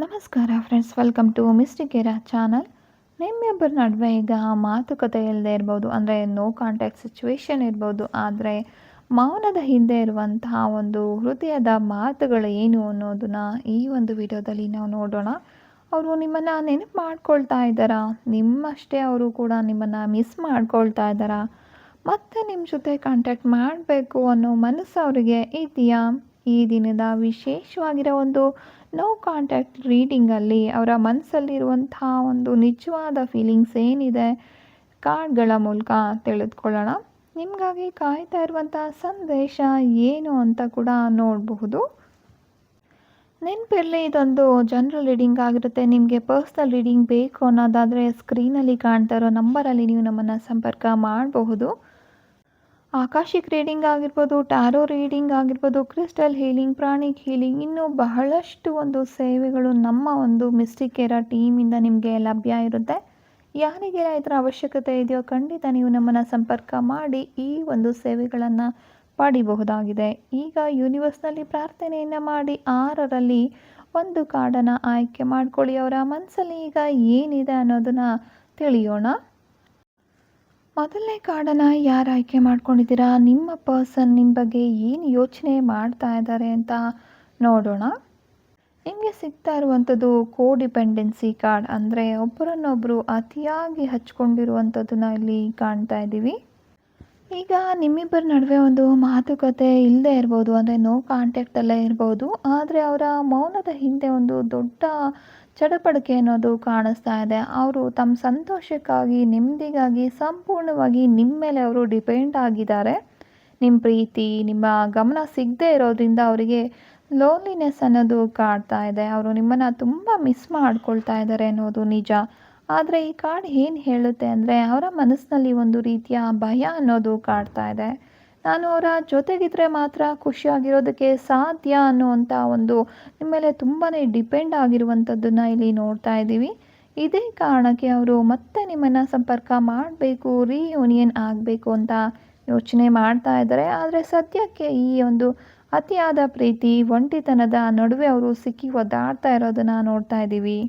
ನಮಸ್ಕಾರ friends, welcome to Mystic Era channel. ನಿಮ್ಮಿಬ್ಬರ ನಡುವೆ ಈಗ ಮಾತುಕತೆ ಇಲ್ಲದೆ ಇರ್ಬೋದು, ಅಂದರೆ ನೋ ಕಾಂಟ್ಯಾಕ್ಟ್ ಸಿಚುವೇಶನ್ ಇರ್ಬೋದು. ಆದರೆ ಮೌನದ ಹಿಂದೆ ಇರುವಂತಹ ಒಂದು ಹೃದಯದ ಮಾತುಗಳು ಏನು ಅನ್ನೋದನ್ನ ಈ ಒಂದು ವಿಡಿಯೋದಲ್ಲಿ ನಾವು ನೋಡೋಣ. ಅವರು ನಿಮ್ಮನ್ನು ನೆನಪು ಮಾಡ್ಕೊಳ್ತಾ ಇದ್ದಾರಾ? ನಿಮ್ಮಷ್ಟೇ ಅವರು ಕೂಡ ನಿಮ್ಮನ್ನು ಮಿಸ್ ಮಾಡ್ಕೊಳ್ತಾ ಇದ್ದಾರಾ? ಮತ್ತೆ ನಿಮ್ಮ ಜೊತೆ ಕಾಂಟ್ಯಾಕ್ಟ್ ಮಾಡಬೇಕು ಅನ್ನೋ ಮನಸ್ಸು ಅವರಿಗೆ ಇದೆಯಾ? ಈ ದಿನದ ವಿಶೇಷವಾಗಿರೋ ಒಂದು ನೋ ಕಾಂಟ್ಯಾಕ್ಟ್ ರೀಡಿಂಗಲ್ಲಿ ಅವರ ಮನಸ್ಸಲ್ಲಿರುವಂತಹ ಒಂದು ನಿಜವಾದ ಫೀಲಿಂಗ್ಸ್ ಏನಿದೆ, ಕಾರ್ಡ್ಗಳ ಮೂಲಕ ತಿಳಿದುಕೊಳ್ಳೋಣ. ನಿಮಗಾಗಿ ಕಾಯ್ತಾ ಇರುವಂಥ ಸಂದೇಶ ಏನು ಅಂತ ಕೂಡ ನೋಡಬಹುದು. ನೆನಪಿರಲಿ, ಇದೊಂದು ಜನರಲ್ ರೀಡಿಂಗ್ ಆಗಿರುತ್ತೆ. ನಿಮಗೆ ಪರ್ಸ್ನಲ್ ರೀಡಿಂಗ್ ಬೇಕು ಅನ್ನೋದಾದರೆ ಸ್ಕ್ರೀನಲ್ಲಿ ಕಾಣ್ತಾ ಇರೋ ನಂಬರಲ್ಲಿ ನೀವು ನಮ್ಮನ್ನು ಸಂಪರ್ಕ ಮಾಡಬಹುದು. ಆಕಾಶಿಕ್ ರೀಡಿಂಗ್ ಆಗಿರ್ಬೋದು, ಟ್ಯಾರೋ ರೀಡಿಂಗ್ ಆಗಿರ್ಬೋದು, ಕ್ರಿಸ್ಟಲ್ ಹೀಲಿಂಗ್, ಪ್ರಾಣಿಕ್ ಹೀಲಿಂಗ್, ಇನ್ನೂ ಬಹಳಷ್ಟು ಒಂದು ಸೇವೆಗಳು ನಮ್ಮ ಒಂದು ಮಿಸ್ಟಿಕ್ ಏರಾ ಟೀಮಿಂದ ನಿಮಗೆ ಲಭ್ಯ ಇರುತ್ತೆ. ಯಾರಿಗೆಲ್ಲ ಇದರ ಅವಶ್ಯಕತೆ ಇದೆಯೋ ಖಂಡಿತ ನೀವು ನಮ್ಮನ್ನು ಸಂಪರ್ಕ ಮಾಡಿ ಈ ಒಂದು ಸೇವೆಗಳನ್ನು ಪಡಿಬಹುದಾಗಿದೆ. ಈಗ ಯೂನಿವರ್ಸ್ನಲ್ಲಿ ಪ್ರಾರ್ಥನೆಯನ್ನು ಮಾಡಿ 6ರಲ್ಲಿ ಒಂದು ಕಾರ್ಡನ್ನು ಆಯ್ಕೆ ಮಾಡ್ಕೊಳ್ಳಿ. ಅವರ ಮನಸ್ಸಲ್ಲಿ ಈಗ ಏನಿದೆ ಅನ್ನೋದನ್ನು ತಿಳಿಯೋಣ. ಮೊದಲನೇ ಕಾರ್ಡನ್ನು ಯಾರು ಆಯ್ಕೆ ಮಾಡ್ಕೊಂಡಿದ್ದೀರಾ? ನಿಮ್ಮ ಪರ್ಸನ್ ನಿಮ್ಮ ಬಗ್ಗೆ ಏನು ಯೋಚನೆ ಮಾಡ್ತಾ ಇದ್ದಾರೆ ಅಂತ ನೋಡೋಣ. ನಿಮಗೆ ಸಿಗ್ತಾ ಇರುವಂಥದ್ದು ಕೋಡಿಪೆಂಡೆನ್ಸಿ ಕಾರ್ಡ್, ಅಂದರೆ ಒಬ್ಬರನ್ನೊಬ್ಬರು ಅತಿಯಾಗಿ ಹಚ್ಕೊಂಡಿರುವಂಥದ್ದನ್ನ ಇಲ್ಲಿ ಕಾಣ್ತಾ ಇದ್ದೀವಿ. ಈಗ ನಿಮ್ಮಿಬ್ಬರ ನಡುವೆ ಒಂದು ಮಾತುಕತೆ ಇಲ್ಲದೆ ಇರ್ಬೋದು, ಅಂದರೆ ನೋ ಕಾಂಟ್ಯಾಕ್ಟಲ್ಲೇ ಇರ್ಬೋದು. ಆದರೆ ಅವರ ಮೌನದ ಹಿಂದೆ ಒಂದು ದೊಡ್ಡ ಚಡಪಡಿಕೆ ಅನ್ನೋದು ಕಾಣಿಸ್ತಾ ಇದೆ. ಅವರು ತಮ್ಮ ಸಂತೋಷಕ್ಕಾಗಿ, ನೆಮ್ಮದಿಗಾಗಿ ಸಂಪೂರ್ಣವಾಗಿ ನಿಮ್ಮ ಮೇಲೆ ಅವರು ಡಿಪೆಂಡ್ ಆಗಿದ್ದಾರೆ. ನಿಮ್ಮ ಪ್ರೀತಿ, ನಿಮ್ಮ ಗಮನ ಸಿಗದೆ ಇರೋದ್ರಿಂದ ಅವರಿಗೆ ಲೋನ್ಲಿನೆಸ್ ಅನ್ನೋದು ಕಾಡ್ತಾ ಇದೆ. ಅವರು ನಿಮ್ಮನ್ನು ತುಂಬ ಮಿಸ್ ಮಾಡ್ಕೊಳ್ತಾ ಇದ್ದಾರೆ ಅನ್ನೋದು ನಿಜ. ಆದರೆ ಈ ಕಾರ್ಡ್ ಏನು ಹೇಳುತ್ತೆ ಅಂದರೆ, ಅವರ ಮನಸ್ಸಿನಲ್ಲಿ ಒಂದು ರೀತಿಯ ಭಯ ಅನ್ನೋದು ಕಾಡ್ತಾ ಇದೆ. ನಾನು ಅವರ ಜೊತೆಗಿದ್ರೆ ಮಾತ್ರ ಖುಷಿಯಾಗಿರೋದಕ್ಕೆ ಸಾಧ್ಯ ಅನ್ನುವಂಥ ಒಂದು ನಿಮ್ಮ ಮೇಲೆ ತುಂಬಾ ಡಿಪೆಂಡ್ ಆಗಿರುವಂಥದ್ದನ್ನು ಇಲ್ಲಿ ನೋಡ್ತಾ ಇದ್ದೀವಿ. ಇದೇ ಕಾರಣಕ್ಕೆ ಅವರು ಮತ್ತೆ ನಿಮ್ಮನ್ನು ಸಂಪರ್ಕ ಮಾಡಬೇಕು, ರಿಯೂನಿಯನ್ ಆಗಬೇಕು ಅಂತ ಯೋಚನೆ ಮಾಡ್ತಾ ಇದ್ದಾರೆ. ಆದರೆ ಸದ್ಯಕ್ಕೆ ಈ ಒಂದು ಅತಿಯಾದ ಪ್ರೀತಿ, ಒಂಟಿತನದ ನಡುವೆ ಅವರು ಸಿಕ್ಕಿ ಒದ್ದಾಡ್ತಾ ಇರೋದನ್ನು ನೋಡ್ತಾ ಇದ್ದೀವಿ.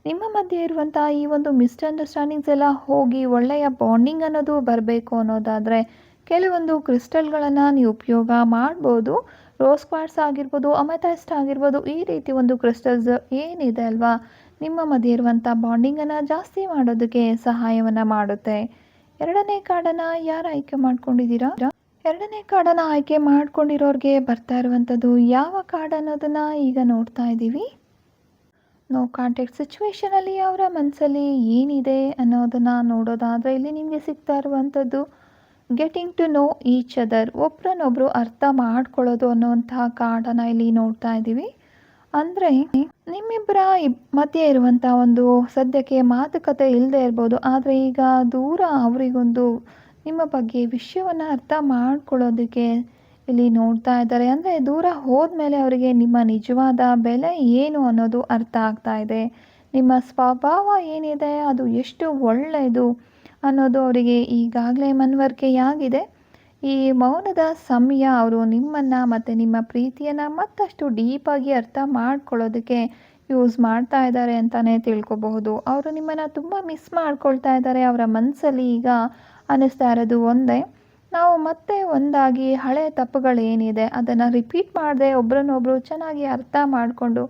ನಿಮ್ಮ ಮಧ್ಯೆ ಇರುವಂಥ ಈ ಒಂದು ಮಿಸ್ಅಂಡರ್ಸ್ಟ್ಯಾಂಡಿಂಗ್ಸ್ ಎಲ್ಲ ಹೋಗಿ ಒಳ್ಳೆಯ ಬಾಂಡಿಂಗ್ ಅನ್ನೋದು ಬರಬೇಕು ಅನ್ನೋದಾದರೆ ಕೆಲವೊಂದು ಕ್ರಿಸ್ಟಲ್ಗಳನ್ನು ನೀವು ಉಪಯೋಗ ಮಾಡ್ಬೋದು. ರೋಸ್ ಕ್ವಾರ್ಟ್ಸ್ ಆಗಿರ್ಬೋದು, ಅಮೆಥೈಸ್ಟ್ ಆಗಿರ್ಬೋದು, ಈ ರೀತಿ ಒಂದು ಕ್ರಿಸ್ಟಲ್ಸ್ ಏನಿದೆ ಅಲ್ವಾ, ನಿಮ್ಮ ಮಧ್ಯೆ ಇರುವಂಥ ಬಾಂಡಿಂಗನ್ನು ಜಾಸ್ತಿ ಮಾಡೋದಕ್ಕೆ ಸಹಾಯವನ್ನು ಮಾಡುತ್ತೆ. ಎರಡನೇ ಕಾರ್ಡನ್ನು ಯಾರು ಆಯ್ಕೆ ಮಾಡ್ಕೊಂಡಿದ್ದೀರಾ? ಎರಡನೇ ಕಾರ್ಡನ್ನು ಆಯ್ಕೆ ಮಾಡ್ಕೊಂಡಿರೋರಿಗೆ ಬರ್ತಾ ಇರುವಂಥದ್ದು ಯಾವ ಕಾರ್ಡ್ ಅನ್ನೋದನ್ನು ಈಗ ನೋಡ್ತಾ ಇದ್ದೀವಿ. ನೋ ಕಾಂಟ್ಯಾಕ್ಟ್ ಸಿಚುವೇಶನಲ್ಲಿ ಅವರ ಮನಸ್ಸಲ್ಲಿ ಏನಿದೆ ಅನ್ನೋದನ್ನು ನೋಡೋದಾದರೆ ಇಲ್ಲಿ ನಿಮಗೆ ಸಿಗ್ತಾ ಇರುವಂಥದ್ದು getting to know each other, ಒಬ್ರನ್ನೊಬ್ರು ಅರ್ಥ ಮಾಡ್ಕೊಳ್ಳೋದು ಅನ್ನೋಂತಹ ಕಾರ್ಡನ್ನು ಇಲ್ಲಿ ನೋಡ್ತಾ ಇದ್ದೀವಿ. ಅಂದರೆ ನಿಮ್ಮಿಬ್ಬರ ಮಧ್ಯೆ ಇರುವಂಥ ಒಂದು ಸದ್ಯಕ್ಕೆ ಮಾತುಕತೆ ಇಲ್ಲದೆ ಇರ್ಬೋದು, ಆದರೆ ಈಗ ದೂರ ಅವರಿಗೊಂದು ನಿಮ್ಮ ಬಗ್ಗೆ ವಿಷಯವನ್ನು ಅರ್ಥ ಮಾಡ್ಕೊಳ್ಳೋದಕ್ಕೆ ಇಲ್ಲಿ ನೋಡ್ತಾ ಇದ್ದಾರೆ. ಅಂದರೆ ದೂರ ಹೋದ್ಮೇಲೆ ಅವರಿಗೆ ನಿಮ್ಮ ನಿಜವಾದ ಬೆಲೆ ಏನು ಅನ್ನೋದು ಅರ್ಥ ಆಗ್ತಾ ಇದೆ. ನಿಮ್ಮ ಸ್ವಭಾವ ಏನಿದೆ ಅದು ಎಷ್ಟು ಒಳ್ಳೆಯದು ಅನ್ನೋದು ಅವರಿಗೆ ಈಗಾಗಲೇ ಮನವರಿಕೆಯಾಗಿದೆ. ಈ ಮೌನದ ಸಮಯ ಅವರು ನಿಮ್ಮನ್ನು ಮತ್ತು ನಿಮ್ಮ ಪ್ರೀತಿಯನ್ನು ಮತ್ತಷ್ಟು ಡೀಪಾಗಿ ಅರ್ಥ ಮಾಡ್ಕೊಳ್ಳೋದಕ್ಕೆ ಯೂಸ್ ಮಾಡ್ತಾ ಇದ್ದಾರೆ ಅಂತಲೇ ತಿಳ್ಕೊಬಹುದು. ಅವರು ನಿಮ್ಮನ್ನು ತುಂಬ ಮಿಸ್ ಮಾಡ್ಕೊಳ್ತಾ ಇದ್ದಾರೆ. ಅವರ ಮನಸ್ಸಲ್ಲಿ ಈಗ ಅನ್ನಿಸ್ತಾ ಇರೋದು ಒಂದೇ, ನಾವು ಮತ್ತೆ ಒಂದಾಗಿ ಹಳೆಯ ತಪ್ಪುಗಳೇನಿದೆ ಅದನ್ನು ರಿಪೀಟ್ ಮಾಡದೆ ಒಬ್ರನ್ನೊಬ್ಬರು ಚೆನ್ನಾಗಿ ಅರ್ಥ ಮಾಡಿಕೊಂಡು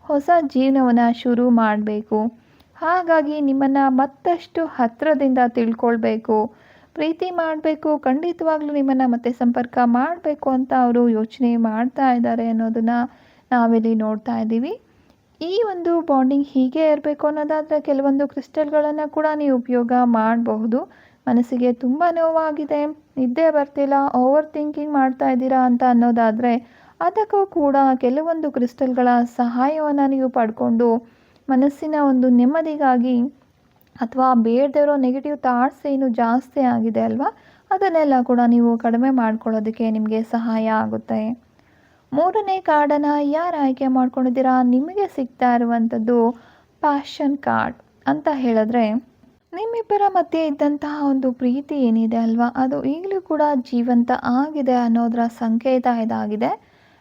ಹೊಸ ಜೀವನವನ್ನು ಶುರು ಮಾಡಬೇಕು. ಹಾಗಾಗಿ ನಿಮ್ಮನ್ನು ಮತ್ತಷ್ಟು ಹತ್ತಿರದಿಂದ ತಿಳ್ಕೊಳ್ಬೇಕು, ಪ್ರೀತಿ ಮಾಡಬೇಕು, ಖಂಡಿತವಾಗ್ಲೂ ನಿಮ್ಮನ್ನು ಮತ್ತೆ ಸಂಪರ್ಕ ಮಾಡಬೇಕು ಅಂತ ಅವರು ಯೋಚನೆ ಮಾಡ್ತಾ ಇದ್ದಾರೆ ಅನ್ನೋದನ್ನು ನಾವಿಲ್ಲಿ ನೋಡ್ತಾ ಇದ್ದೀವಿ. ಈ ಒಂದು ಬಾಂಡಿಂಗ್ ಹೀಗೆ ಇರಬೇಕು ಅನ್ನೋದಾದರೆ ಕೆಲವೊಂದು ಕ್ರಿಸ್ಟಲ್ಗಳನ್ನು ಕೂಡ ನೀವು ಉಪಯೋಗ ಮಾಡಬಹುದು. ಮನಸ್ಸಿಗೆ ತುಂಬ ನೋವಾಗಿದೆ, ನಿದ್ದೆ ಬರ್ತಿಲ್ಲ, ಓವರ್ ಥಿಂಕಿಂಗ್ ಮಾಡ್ತಾ ಇದ್ದೀರಾ ಅಂತ ಅನ್ನೋದಾದರೆ ಅದಕ್ಕೂ ಕೂಡ ಕೆಲವೊಂದು ಕ್ರಿಸ್ಟಲ್ಗಳ ಸಹಾಯವನ್ನು ನೀವು ಪಡ್ಕೊಂಡು ಮನಸ್ಸಿನ ಒಂದು ನೆಮ್ಮದಿಗಾಗಿ, ಅಥವಾ ಬೇಡದೇ ಇರೋ ನೆಗೆಟಿವ್ ಥಾಟ್ಸ್ ಏನು ಜಾಸ್ತಿ ಆಗಿದೆ ಅಲ್ವಾ, ಅದನ್ನೆಲ್ಲ ಕೂಡ ನೀವು ಕಡಿಮೆ ಮಾಡ್ಕೊಳ್ಳೋದಕ್ಕೆ ನಿಮಗೆ ಸಹಾಯ ಆಗುತ್ತೆ. ಮೂರನೇ ಕಾರ್ಡನ್ನು ಯಾರು ಆಯ್ಕೆ ಮಾಡ್ಕೊಂಡಿದ್ದೀರಾ? ನಿಮಗೆ ಸಿಗ್ತಾ ಇರುವಂಥದ್ದು ಪ್ಯಾಷನ್ ಕಾರ್ಡ್. ಅಂತ ಹೇಳಿದ್ರೆ ನಿಮ್ಮಿಬ್ಬರ ಮಧ್ಯೆ ಇದ್ದಂತಹ ಒಂದು ಪ್ರೀತಿ ಏನಿದೆ ಅಲ್ವಾ, ಅದು ಈಗಲೂ ಕೂಡ ಜೀವಂತ ಆಗಿದೆ ಅನ್ನೋದರ ಸಂಕೇತ ಇದಾಗಿದೆ.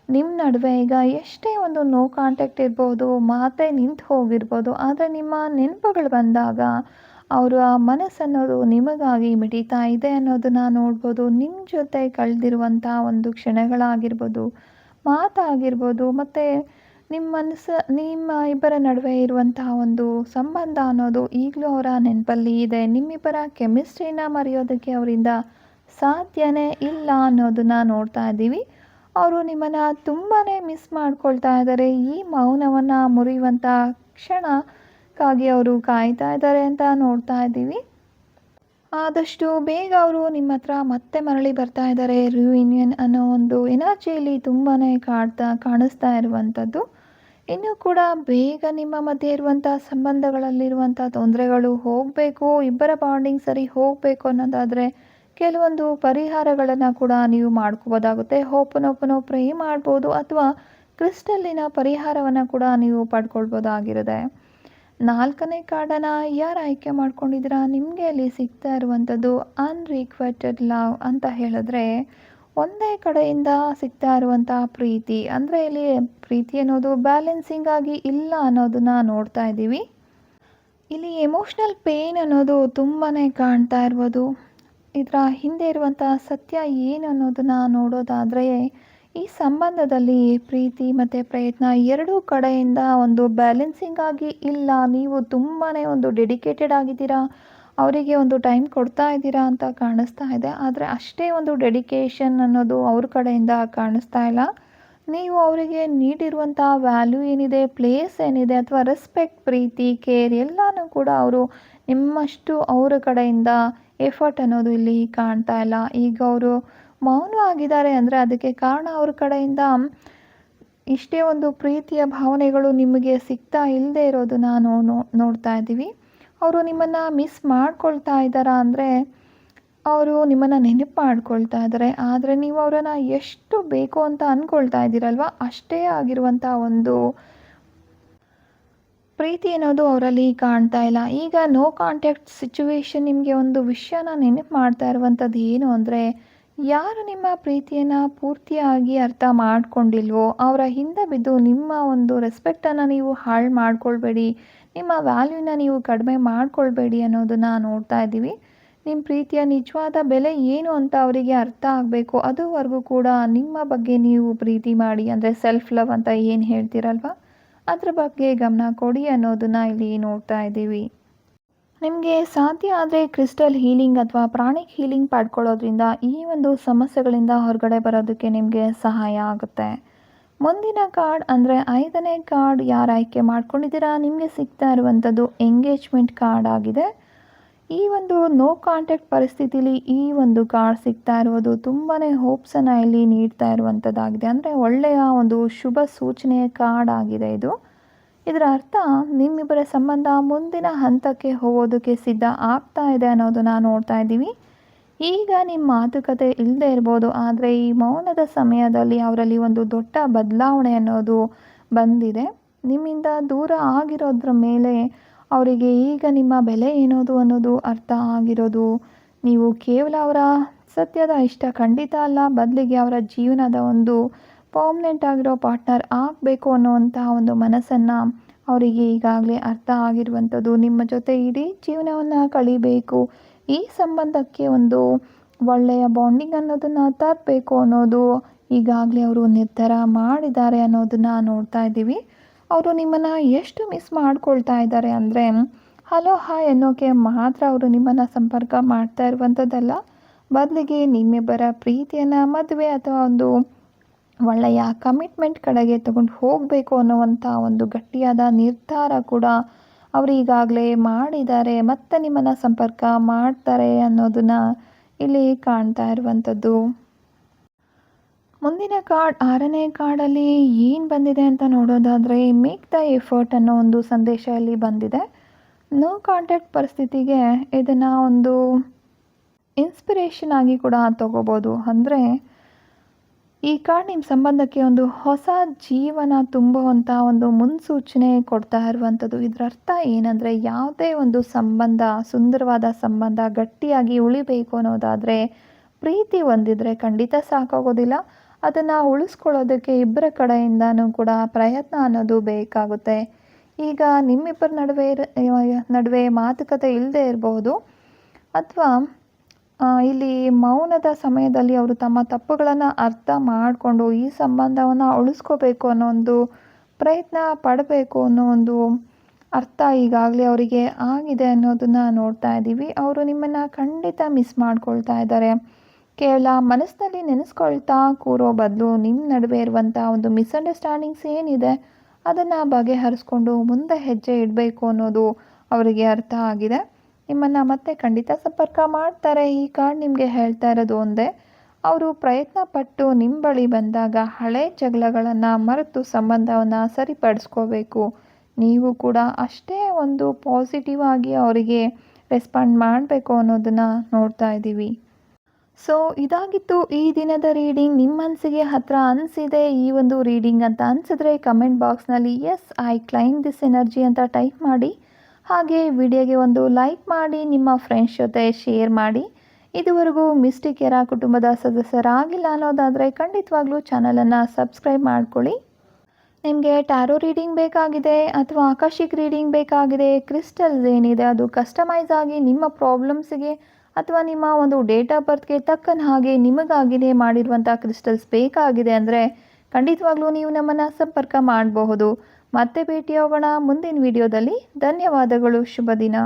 ನಿಮ್ಮ ನಡುವೆ ಈಗ ಎಷ್ಟೇ ಒಂದು ನೋ ಕಾಂಟ್ಯಾಕ್ಟ್ ಇರ್ಬೋದು, ಮಾತೇ ನಿಂತು ಹೋಗಿರ್ಬೋದು, ಆದರೆ ನಿಮ್ಮ ನೆನಪುಗಳು ಬಂದಾಗ ಅವರು ಆ ಮನಸ್ಸನ್ನೋದು ನಿಮಗಾಗಿ ಮಿಡಿತಾ ಇದೆ ಅನ್ನೋದನ್ನ ನೋಡ್ಬೋದು. ನಿಮ್ಮ ಜೊತೆ ಕಳೆದಿರುವಂಥ ಒಂದು ಕ್ಷಣಗಳಾಗಿರ್ಬೋದು, ಮಾತಾಗಿರ್ಬೋದು, ಮತ್ತು ನಿಮ್ಮ ಇಬ್ಬರ ನಡುವೆ ಇರುವಂತಹ ಒಂದು ಸಂಬಂಧ ಅನ್ನೋದು ಈಗಲೂ ಅವರ ನೆನಪಲ್ಲಿ ಇದೆ. ನಿಮ್ಮಿಬ್ಬರ ಕೆಮಿಸ್ಟ್ರಿನ ಮರೆಯೋದಕ್ಕೆ ಅವರಿಂದ ಸಾಧ್ಯನೇ ಇಲ್ಲ ಅನ್ನೋದನ್ನ ನೋಡ್ತಾ ಇದ್ದೀವಿ. ಅವರು ನಿಮ್ಮನ್ನು ತುಂಬಾ ಮಿಸ್ ಮಾಡ್ಕೊಳ್ತಾ ಇದ್ದಾರೆ. ಈ ಮೌನವನ್ನು ಮುರಿಯುವಂಥ ಕ್ಷಣಕ್ಕಾಗಿ ಅವರು ಕಾಯ್ತಾ ಇದ್ದಾರೆ ಅಂತ ನೋಡ್ತಾ ಇದ್ದೀವಿ. ಆದಷ್ಟು ಬೇಗ ಅವರು ನಿಮ್ಮ ಹತ್ರ ಮತ್ತೆ ಮರಳಿ ಬರ್ತಾ ಇದ್ದಾರೆ. ರಿಯೂನಿಯನ್ ಅನ್ನೋ ಒಂದು ಎನರ್ಜಿಯಲ್ಲಿ ತುಂಬಾ ಕಾಣಿಸ್ತಾ ಇರುವಂಥದ್ದು. ಇನ್ನೂ ಕೂಡ ಬೇಗ ನಿಮ್ಮ ಮಧ್ಯೆ ಇರುವಂಥ ಸಂಬಂಧಗಳಲ್ಲಿರುವಂಥ ತೊಂದರೆಗಳು ಹೋಗಬೇಕು, ಇಬ್ಬರ ಬಾಂಡಿಂಗ್ ಸರಿ ಹೋಗಬೇಕು ಅನ್ನೋದಾದರೆ ಕೆಲವೊಂದು ಪರಿಹಾರಗಳನ್ನು ಕೂಡ ನೀವು ಮಾಡ್ಕೋಬೋದಾಗುತ್ತೆ. ಹೋಪನೋಪನೋ ಪ್ರೇ ಮಾಡ್ಬೋದು, ಅಥವಾ ಕ್ರಿಸ್ಟಲ್ಲಿನ ಪರಿಹಾರವನ್ನು ಕೂಡ ನೀವು ಪಡ್ಕೊಳ್ಬೋದಾಗಿರುತ್ತೆ. 4ನೇ ಕಾರ್ಡನ್ನು ಯಾರು ಆಯ್ಕೆ ಮಾಡ್ಕೊಂಡಿದ್ದೀರಾ? ನಿಮಗೆ ಅಲ್ಲಿ ಸಿಗ್ತಾ ಇರುವಂಥದ್ದು ಅನ್ರಿಕ್ವೆಟೆಡ್ ಲವ್ ಅಂತ ಹೇಳಿದ್ರೆ, ಒಂದೇ ಕಡೆಯಿಂದ ಸಿಗ್ತಾ ಇರುವಂಥ ಪ್ರೀತಿ. ಅಂದರೆ ಇಲ್ಲಿ ಪ್ರೀತಿ ಅನ್ನೋದು ಬ್ಯಾಲೆನ್ಸಿಂಗ್ ಆಗಿ ಇಲ್ಲ ಅನ್ನೋದನ್ನ ನೋಡ್ತಾ ಇದ್ದೀವಿ. ಇಲ್ಲಿ ಎಮೋಷ್ನಲ್ ಪೇಯ್ನ್ ಅನ್ನೋದು ತುಂಬಾ ಕಾಣ್ತಾ ಇರ್ಬೋದು. ಇದರ ಹಿಂದೆ ಇರುವಂಥ ಸತ್ಯ ಏನು ಅನ್ನೋದನ್ನು ನೋಡೋದಾದರೆ, ಈ ಸಂಬಂಧದಲ್ಲಿ ಪ್ರೀತಿ ಮತ್ತು ಪ್ರಯತ್ನ ಎರಡೂ ಕಡೆಯಿಂದ ಒಂದು ಬ್ಯಾಲೆನ್ಸಿಂಗ್ ಆಗಿ ಇಲ್ಲ. ನೀವು ತುಂಬಾ ಒಂದು ಡೆಡಿಕೇಟೆಡ್ ಆಗಿದ್ದೀರಾ, ಅವರಿಗೆ ಒಂದು ಟೈಮ್ ಕೊಡ್ತಾ ಇದ್ದೀರಾ ಅಂತ ಕಾಣಿಸ್ತಾ ಇದೆ. ಆದರೆ ಅಷ್ಟೇ ಒಂದು ಡೆಡಿಕೇಶನ್ ಅನ್ನೋದು ಅವ್ರ ಕಡೆಯಿಂದ ಕಾಣಿಸ್ತಾ ಇಲ್ಲ. ನೀವು ಅವರಿಗೆ ನೀಡಿರುವಂಥ ವ್ಯಾಲ್ಯೂ ಏನಿದೆ, ಪ್ಲೇಸ್ ಏನಿದೆ, ಅಥವಾ ರೆಸ್ಪೆಕ್ಟ್, ಪ್ರೀತಿ, ಕೇರ್ ಎಲ್ಲನೂ ಕೂಡ ಅವರು ನಿಮ್ಮಷ್ಟು ಅವರ ಕಡೆಯಿಂದ ಎಫರ್ಟ್ ಅನ್ನೋದು ಇಲ್ಲಿ ಕಾಣ್ತಾ ಇಲ್ಲ. ಈಗ ಅವರು ಮೌನವಾಗಿದ್ದಾರೆ ಅಂದರೆ ಅದಕ್ಕೆ ಕಾರಣ ಅವ್ರ ಕಡೆಯಿಂದ ಇಷ್ಟೇ ಒಂದು ಪ್ರೀತಿಯ ಭಾವನೆಗಳು ನಿಮಗೆ ಸಿಗ್ತಾ ಇಲ್ಲದೆ ಇರೋದನ್ನ ನೋಡ್ತಾ ಇದ್ದೀವಿ. ಅವರು ನಿಮ್ಮನ್ನು ಮಿಸ್ ಮಾಡ್ಕೊಳ್ತಾ ಇದ್ದಾರಾ ಅಂದರೆ, ಅವರು ನಿಮ್ಮನ್ನು ನೆನಪು ಮಾಡ್ಕೊಳ್ತಾ ಇದ್ದಾರೆ. ಆದರೆ ನೀವು ಅವರನ್ನು ಎಷ್ಟು ಬೇಕು ಅಂತ ಅಂದ್ಕೊಳ್ತಾ ಇದ್ದೀರಲ್ವ, ಅಷ್ಟೇ ಆಗಿರುವಂಥ ಒಂದು ಪ್ರೀತಿ ಅನ್ನೋದು ಅವರಲ್ಲಿ ಕಾಣ್ತಾ ಇಲ್ಲ. ಈಗ ನೋ ಕಾಂಟ್ಯಾಕ್ಟ್ ಸಿಚುವೇಶನ್ ನಿಮಗೆ ಒಂದು ವಿಷಯನ ನೆನಪು ಮಾಡ್ತಾ ಇರುವಂಥದ್ದು ಏನು ಅಂದರೆ, ಯಾರು ನಿಮ್ಮ ಪ್ರೀತಿಯನ್ನು ಪೂರ್ತಿಯಾಗಿ ಅರ್ಥ ಮಾಡ್ಕೊಂಡಿಲ್ವೋ ಅವರ ಹಿಂದೆ ಬಿದ್ದು ನಿಮ್ಮ ಒಂದು ರೆಸ್ಪೆಕ್ಟನ್ನು ನೀವು ಹಾಳು ಮಾಡ್ಕೊಳ್ಬೇಡಿ, ನಿಮ್ಮ ವ್ಯಾಲ್ಯೂನ ನೀವು ಕಡಿಮೆ ಮಾಡ್ಕೊಳ್ಬೇಡಿ ಅನ್ನೋದನ್ನು ನೋಡ್ತಾ ಇದ್ದೀವಿ. ನಿಮ್ಮ ಪ್ರೀತಿಯ ನಿಜವಾದ ಬೆಲೆ ಏನು ಅಂತ ಅವರಿಗೆ ಅರ್ಥ ಆಗಬೇಕು. ಅದುವರೆಗೂ ಕೂಡ ನಿಮ್ಮ ಬಗ್ಗೆ ನೀವು ಪ್ರೀತಿ ಮಾಡಿ, ಅಂದರೆ ಸೆಲ್ಫ್ ಲವ್ ಅಂತ ಏನು ಹೇಳ್ತೀರಲ್ವ, ಅದ್ರ ಬಗ್ಗೆ ಗಮನ ಕೊಡಿ ಅನ್ನೋದನ್ನು ಇಲ್ಲಿ ನೋಡ್ತಾ ಇದ್ದೀವಿ. ನಿಮಗೆ ಸಾಧ್ಯ ಆದರೆ ಕ್ರಿಸ್ಟಲ್ ಹೀಲಿಂಗ್ ಅಥವಾ ಪ್ರಾಣಿಕ್ ಹೀಲಿಂಗ್ ಪಡ್ಕೊಳ್ಳೋದ್ರಿಂದ ಈ ಒಂದು ಸಮಸ್ಯೆಗಳಿಂದ ಹೊರಗಡೆ ಬರೋದಕ್ಕೆ ನಿಮಗೆ ಸಹಾಯ ಆಗುತ್ತೆ. ಮುಂದಿನ ಕಾರ್ಡ್ ಅಂದರೆ 5ನೇ ಕಾರ್ಡ್ ಯಾರು ಆಯ್ಕೆ ಮಾಡ್ಕೊಂಡಿದ್ದೀರಾ? ನಿಮಗೆ ಸಿಗ್ತಾ ಇರುವಂಥದ್ದು ಎಂಗೇಜ್ಮೆಂಟ್ ಕಾರ್ಡ್ ಆಗಿದೆ. ಈ ಒಂದು ನೋ ಕಾಂಟ್ಯಾಕ್ಟ್ ಪರಿಸ್ಥಿತಿಲಿ ಈ ಒಂದು ಕಾರ್ಡ್ ಸಿಗ್ತಾ ಇರೋದು ತುಂಬಾ ಹೋಪ್ಸನ್ನು ಇಲ್ಲಿ ನೀಡ್ತಾ ಇರುವಂಥದ್ದಾಗಿದೆ. ಅಂದರೆ ಒಳ್ಳೆಯ ಒಂದು ಶುಭ ಸೂಚನೆಯ ಕಾರ್ಡ್ ಆಗಿದೆ ಇದು. ಇದರ ಅರ್ಥ ನಿಮ್ಮಿಬ್ಬರ ಸಂಬಂಧ ಮುಂದಿನ ಹಂತಕ್ಕೆ ಹೋಗೋದಕ್ಕೆ ಸಿದ್ಧ ಆಗ್ತಾ ಇದೆ ಅನ್ನೋದನ್ನು ನೋಡ್ತಾ ಇದ್ದೀವಿ. ಈಗ ನಿಮ್ಮ ಮಾತುಕತೆ ಇಲ್ಲದೆ ಇರ್ಬೋದು, ಆದರೆ ಈ ಮೌನದ ಸಮಯದಲ್ಲಿ ಅವರಲ್ಲಿ ಒಂದು ದೊಡ್ಡ ಬದಲಾವಣೆ ಅನ್ನೋದು ಬಂದಿದೆ. ನಿಮ್ಮಿಂದ ದೂರ ಆಗಿರೋದ್ರ ಮೇಲೆ ಅವರಿಗೆ ಈಗ ನಿಮ್ಮ ಬೆಲೆ ಏನೋದು ಅನ್ನೋದು ಅರ್ಥ ಆಗಿರೋದು. ನೀವು ಕೇವಲ ಅವರ ಸತ್ಯದ ಇಷ್ಟ ಖಂಡಿತ ಅಲ್ಲ, ಬದಲಿಗೆ ಅವರ ಜೀವನದ ಒಂದು ಪರ್ಮನೆಂಟ್ ಆಗಿರೋ ಪಾರ್ಟ್ನರ್ ಆಗಬೇಕು ಅನ್ನುವಂಥ ಒಂದು ಮನಸ್ಸನ್ನು ಅವರಿಗೆ ಈಗಾಗಲೇ ಅರ್ಥ ಆಗಿರುವಂಥದ್ದು. ನಿಮ್ಮ ಜೊತೆ ಇಡೀ ಜೀವನವನ್ನು ಕಳಿಬೇಕು, ಈ ಸಂಬಂಧಕ್ಕೆ ಒಂದು ಒಳ್ಳೆಯ ಬಾಂಡಿಂಗ್ ಅನ್ನೋದನ್ನು ತರಬೇಕು ಅನ್ನೋದು ಈಗಾಗಲೇ ಅವರು ನಿರ್ಧಾರ ಮಾಡಿದ್ದಾರೆ ಅನ್ನೋದನ್ನು ನೋಡ್ತಾ ಇದ್ದೀವಿ. ಅವರು ನಿಮ್ಮನ್ನು ಎಷ್ಟು ಮಿಸ್ ಮಾಡ್ಕೊಳ್ತಾ ಇದ್ದಾರೆ ಅಂದರೆ, ಹಲೋ ಹಾಯ್ ಅನ್ನೋಕ್ಕೆ ಮಾತ್ರ ಅವರು ನಿಮ್ಮನ್ನು ಸಂಪರ್ಕ ಮಾಡ್ತಾ ಇರುವಂಥದ್ದಲ್ಲ, ಬದಲಿಗೆ ನಿಮ್ಮಿಬ್ಬರ ಪ್ರೀತಿಯನ್ನು ಮದುವೆ ಅಥವಾ ಒಂದು ಒಳ್ಳೆಯ ಕಮಿಟ್ಮೆಂಟ್ ಕಡೆಗೆ ತಗೊಂಡು ಹೋಗಬೇಕು ಅನ್ನುವಂಥ ಒಂದು ಗಟ್ಟಿಯಾದ ನಿರ್ಧಾರ ಕೂಡ ಅವರು ಈಗಾಗಲೇ ಮಾಡಿದ್ದಾರೆ. ಮತ್ತೆ ನಿಮ್ಮನ್ನು ಸಂಪರ್ಕ ಮಾಡ್ತಾರೆ ಅನ್ನೋದನ್ನು ಇಲ್ಲಿ ಕಾಣ್ತಾ ಇರುವಂಥದ್ದು. ಮುಂದಿನ ಕಾರ್ಡ್ 6ನೇ ಕಾರ್ಡಲ್ಲಿ ಏನು ಬಂದಿದೆ ಅಂತ ನೋಡೋದಾದರೆ, ಮೇಕ್ ದ ಎಫರ್ಟ್ ಅನ್ನೋ ಒಂದು ಸಂದೇಶ ಇಲ್ಲಿ ಬಂದಿದೆ. ನೋ ಕಾಂಟ್ಯಾಕ್ಟ್ ಪರಿಸ್ಥಿತಿಗೆ ಇದನ್ನು ಒಂದು ಇನ್ಸ್ಪಿರೇಷನ್ ಆಗಿ ಕೂಡ ತಗೋಬೋದು. ಅಂದರೆ ಈ ಕಾರ್ಡ್ ನಿಮ್ಮ ಸಂಬಂಧಕ್ಕೆ ಒಂದು ಹೊಸ ಜೀವನ ತುಂಬುವಂಥ ಒಂದು ಮುನ್ಸೂಚನೆ ಕೊಡ್ತಾ ಇರುವಂಥದ್ದು. ಇದರ ಅರ್ಥ ಏನಂದರೆ, ಯಾವುದೇ ಒಂದು ಸಂಬಂಧ, ಸುಂದರವಾದ ಸಂಬಂಧ ಗಟ್ಟಿಯಾಗಿ ಉಳಿಬೇಕು ಅನ್ನೋದಾದರೆ ಪ್ರೀತಿ ಹೊಂದಿದ್ರೆ ಖಂಡಿತ ಸಾಕಾಗೋದಿಲ್ಲ. ಅದನ್ನು ಉಳಿಸ್ಕೊಳ್ಳೋದಕ್ಕೆ ಇಬ್ಬರ ಕಡೆಯಿಂದನೂ ಕೂಡ ಪ್ರಯತ್ನ ಅನ್ನೋದು ಬೇಕಾಗುತ್ತೆ. ಈಗ ನಿಮ್ಮಿಬ್ಬರ ನಡುವೆ ಮಾತುಕತೆ ಇಲ್ಲದೆ ಇರಬಹುದು, ಅಥವಾ ಇಲ್ಲಿ ಮೌನದ ಸಮಯದಲ್ಲಿ ಅವರು ತಮ್ಮ ತಪ್ಪುಗಳನ್ನು ಅರ್ಥ ಮಾಡಿಕೊಂಡು ಈ ಸಂಬಂಧವನ್ನು ಉಳಿಸ್ಕೋಬೇಕು ಅನ್ನೋ ಒಂದು ಪ್ರಯತ್ನ ಪಡಬೇಕು ಅನ್ನೋ ಒಂದು ಅರ್ಥ ಈಗಾಗಲೇ ಅವರಿಗೆ ಆಗಿದೆ ಅನ್ನೋದನ್ನು ನೋಡ್ತಾ ಇದ್ದೀವಿ. ಅವರು ನಿಮ್ಮನ್ನು ಖಂಡಿತ ಮಿಸ್ ಮಾಡ್ಕೊಳ್ತಾ ಇದ್ದಾರೆ. ಕೇವಲ ಮನಸ್ಸಿನಲ್ಲಿ ನೆನೆಸ್ಕೊಳ್ತಾ ಕೂರೋ ಬದಲು ನಿಮ್ಮ ನಡುವೆ ಇರುವಂಥ ಒಂದು ಮಿಸ್ಅಂಡರ್ಸ್ಟ್ಯಾಂಡಿಂಗ್ಸ್ ಏನಿದೆ ಅದನ್ನು ಬಗೆಹರಿಸ್ಕೊಂಡು ಮುಂದೆ ಹೆಜ್ಜೆ ಇಡಬೇಕು ಅನ್ನೋದು ಅವರಿಗೆ ಅರ್ಥ ಆಗಿದೆ. ನಿಮ್ಮನ್ನು ಮತ್ತೆ ಖಂಡಿತ ಸಂಪರ್ಕ ಮಾಡ್ತಾರೆ. ಈ ಕಾರ್ಡ್ ನಿಮಗೆ ಹೇಳ್ತಾ ಇರೋದು ಒಂದೇ, ಅವರು ಪ್ರಯತ್ನ ಪಟ್ಟು ನಿಮ್ಮ ಬಳಿ ಬಂದಾಗ ಹಳೆ ಜಗಳಗಳನ್ನು ಮರೆತು ಸಂಬಂಧವನ್ನು ಸರಿಪಡಿಸ್ಕೋಬೇಕು. ನೀವು ಕೂಡ ಅಷ್ಟೇ ಒಂದು ಪಾಸಿಟಿವ್ ಆಗಿ ಅವರಿಗೆ ರೆಸ್ಪಾಂಡ್ ಮಾಡಬೇಕು ಅನ್ನೋದನ್ನು ನೋಡ್ತಾ ಇದ್ದೀವಿ. ಸೊ ಇದಾಗಿತ್ತು ಈ ದಿನದ ರೀಡಿಂಗ್. ನಿಮ್ಮ ಮನಸ್ಸಿಗೆ ಹತ್ತಿರ ಅನಿಸಿದೆ ಈ ಒಂದು ರೀಡಿಂಗ್ ಅಂತ ಅನಿಸಿದ್ರೆ ಕಮೆಂಟ್ ಬಾಕ್ಸ್ನಲ್ಲಿ yes I claim this energy ಅಂತ ಟೈಪ್ ಮಾಡಿ. ಹಾಗೆ ವಿಡಿಯೋಗೆ ಒಂದು ಲೈಕ್ ಮಾಡಿ, ನಿಮ್ಮ ಫ್ರೆಂಡ್ಸ್ ಜೊತೆ ಶೇರ್ ಮಾಡಿ. ಇದುವರೆಗೂ ಮಿಸ್ಟಿಕ್ ಎರಾ ಕುಟುಂಬದ ಸದಸ್ಯರಾಗಿಲ್ಲ ಅನ್ನೋದಾದರೆ ಖಂಡಿತವಾಗ್ಲೂ ಚಾನಲನ್ನು ಸಬ್ಸ್ಕ್ರೈಬ್ ಮಾಡ್ಕೊಳ್ಳಿ. ನಿಮಗೆ ಟ್ಯಾರೋ ರೀಡಿಂಗ್ ಬೇಕಾಗಿದೆ ಅಥವಾ ಆಕಾಶಿಕ್ ರೀಡಿಂಗ್ ಬೇಕಾಗಿದೆ, ಕ್ರಿಸ್ಟಲ್ಸ್ ಏನಿದೆ ಅದು ಕಸ್ಟಮೈಸ್ ಆಗಿ ನಿಮ್ಮ ಪ್ರಾಬ್ಲಮ್ಸಿಗೆ ಅಥವಾ ನಿಮ್ಮ ಒಂದು ಡೇಟ್ ಆಫ್ ಬರ್ತ್ಗೆ ತಕ್ಕನ ಹಾಗೆ ನಿಮಗಾಗಿಯೇ ಮಾಡಿರುವಂಥ ಕ್ರಿಸ್ಟಲ್ಸ್ ಬೇಕಾಗಿದೆ ಅಂದರೆ ಖಂಡಿತವಾಗ್ಲೂ ನೀವು ನಮ್ಮನ್ನು ಸಂಪರ್ಕ ಮಾಡಬಹುದು. ಮತ್ತೆ ಭೇಟಿಯಾಗೋಣ ಮುಂದಿನ ವಿಡಿಯೋದಲ್ಲಿ. ಧನ್ಯವಾದಗಳು. ಶುಭ ದಿನ.